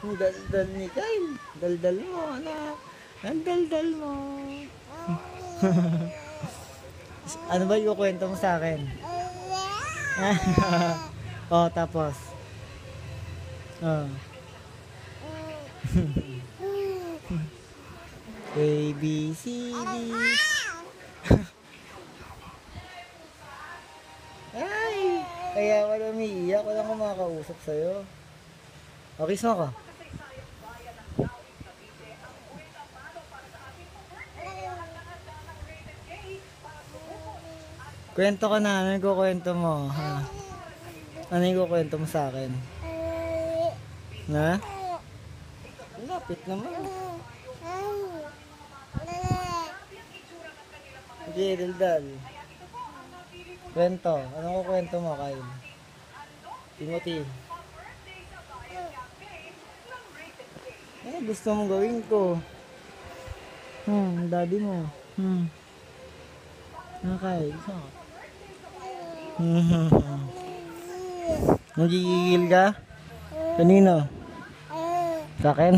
Ang daldal ni Kyle. Daldal mo, anak. Ang daldal mo. Ano ba yung kwento mo sa akin? Oh, tapos. Oh. A, B, C, D. Ay! Kaya wala umiiyak. Walang kumakausap sa'yo. Okay, so ka. Kwento ka na. Ano yung kukwento mo? Ha? Ano yung kukwento mo sa akin? Na? Lapit naman. Sige, daldal. Kwento. Anong kukwento mo, Kyle? Timothy. Gusto mong gawin ko. Daddy mo. Okay, gusto mo. Nagigigil ka? Kanino? Sa akin?